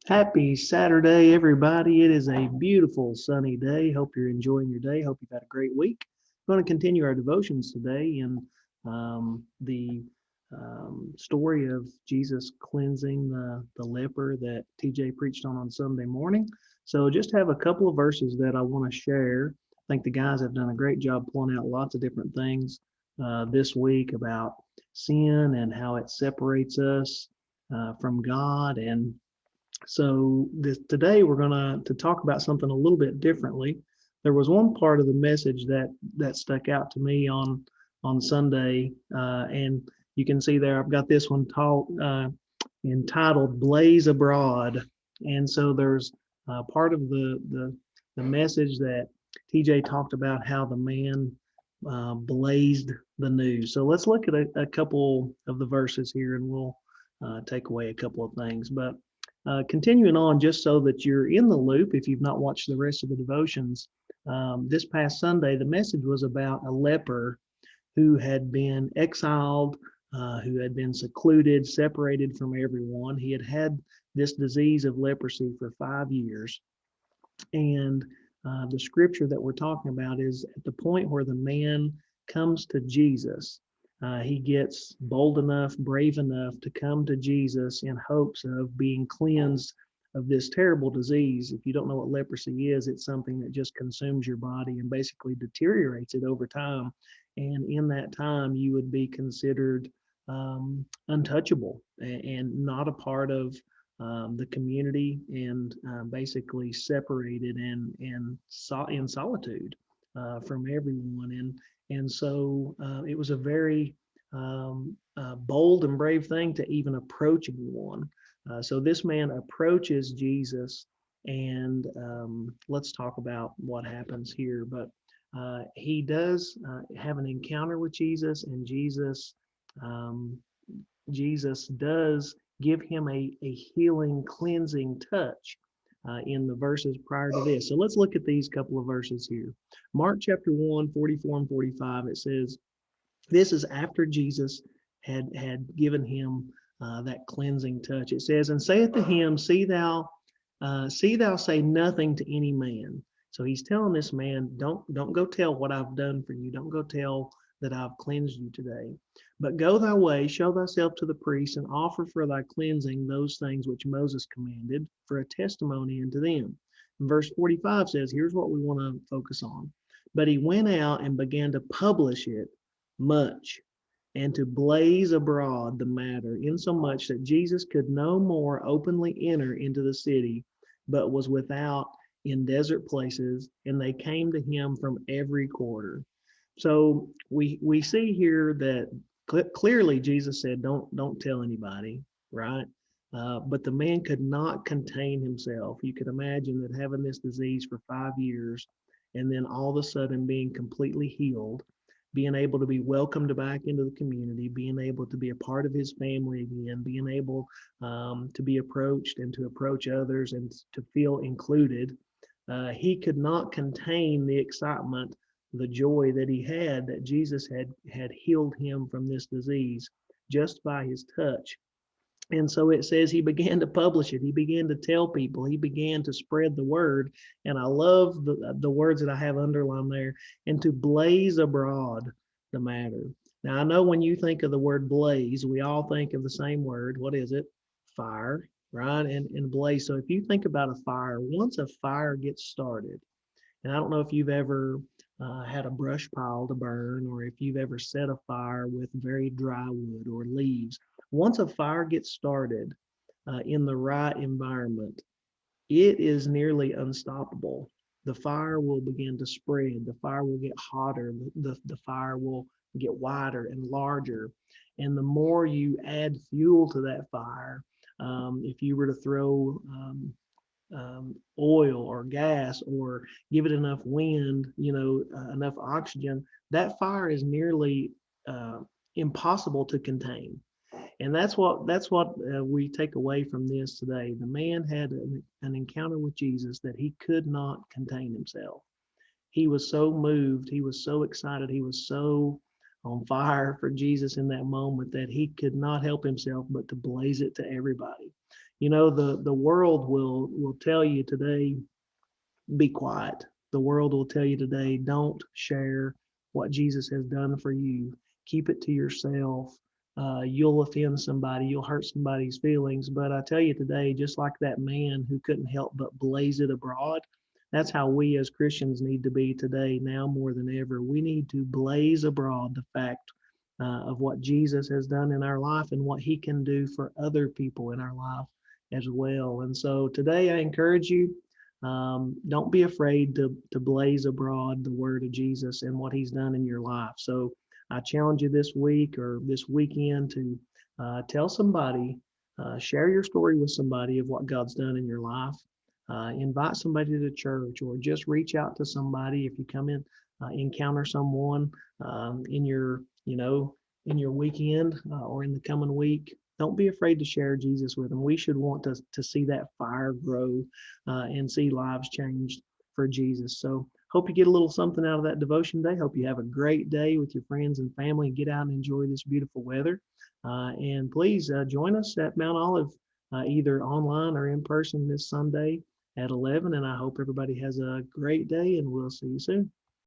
Happy Saturday, everybody. It is a beautiful sunny day. Hope you're enjoying your day. Hope you've had a great week. We're going to continue our devotions today in the story of Jesus cleansing the leper that TJ preached on Sunday morning. So, just have a couple of verses that I want to share. I think the guys have done a great job pulling out lots of different things this week about sin and how it separates us from God. And today we're going to talk about something a little bit differently. There was one part of the message that stuck out to me on Sunday, and you can see there I've got this one entitled "Blaze Abroad," and so there's part of the message that TJ talked about how the man blazed the news. So let's look at a couple of the verses here, and we'll take away a couple of things, but. Continuing on, just so that you're in the loop, if you've not watched the rest of the devotions, this past Sunday, the message was about a leper who had been exiled, who had been secluded, separated from everyone. He had had this disease of leprosy for 5 years. And the scripture that we're talking about is at the point where the man comes to Jesus. He gets bold enough, brave enough to come to Jesus in hopes of being cleansed of this terrible disease. If you don't know what leprosy is, it's something that just consumes your body and basically deteriorates it over time. And in that time, you would be considered untouchable and not a part of the community and basically separated and in solitude from everyone. And so it was a very bold and brave thing to even approach anyone. So this man approaches Jesus, and let's talk about what happens here. But he does have an encounter with Jesus, and um, Jesus does give him a healing, cleansing touch in the verses prior to this. So let's look at these couple of verses here. Mark chapter 1, 44 and 45, it says, this is after Jesus had given him that cleansing touch. It says, and saith to him, see thou say nothing to any man. So he's telling this man, don't go tell what I've done for you. Don't go tell that I've cleansed you today. But go thy way, show thyself to the priest, and offer for thy cleansing those things which Moses commanded for a testimony unto them. And verse 45 says, here's what we want to focus on. But he went out and began to publish it much and to blaze abroad the matter, insomuch that Jesus could no more openly enter into the city, but was without in desert places, and they came to him from every quarter. So we see here that clearly Jesus said, don't tell anybody, right? But the man could not contain himself. You could imagine that having this disease for 5 years, and then all of a sudden being completely healed, being able to be welcomed back into the community, being able to be a part of his family again, being able to be approached and to approach others and to feel included. He could not contain the excitement, the joy that he had that Jesus had healed him from this disease just by his touch. And so it says he began to publish it. He began to tell people. He began to spread the word. And I love the words that I have underlined there, and to blaze abroad the matter. Now, I know when you think of the word blaze, we all think of the same word. What is it? Fire, right? And blaze. So if you think about a fire, once a fire gets started, and I don't know if you've ever had a brush pile to burn or if you've ever set a fire with very dry wood or leaves. Once a fire gets started in the right environment, it is nearly unstoppable. The fire will begin to spread. The fire will get hotter. The fire will get wider and larger. And the more you add fuel to that fire, if you were to throw oil or gas or give it enough wind, enough oxygen, that fire is nearly uh, impossible to contain. And that's what we take away from this today. The man had an encounter with Jesus that he could not contain himself. He was so moved, he was so excited, he was so on fire for Jesus in that moment that he could not help himself but to blaze it to everybody. You know, the world will tell you today, be quiet. The world will tell you today, don't share what Jesus has done for you. Keep it to yourself. You'll offend somebody, you'll hurt somebody's feelings. But I tell you today, just like that man who couldn't help but blaze it abroad, that's how we as Christians need to be today, now more than ever. We need to blaze abroad the fact of what Jesus has done in our life and what he can do for other people in our life as well. And so today I encourage you, don't be afraid to blaze abroad the word of Jesus and what he's done in your life. So I challenge you this week or this weekend to tell somebody, share your story with somebody of what God's done in your life. Invite somebody to church, or just reach out to somebody if you come in, encounter someone in your, in your weekend or in the coming week. Don't be afraid to share Jesus with them. We should want to see that fire grow and see lives changed for Jesus. So hope you get a little something out of that devotion day. Hope you have a great day with your friends and family. Get out and enjoy this beautiful weather. And please join us at Mount Olive, either online or in person this Sunday at 11. And I hope everybody has a great day, and we'll see you soon.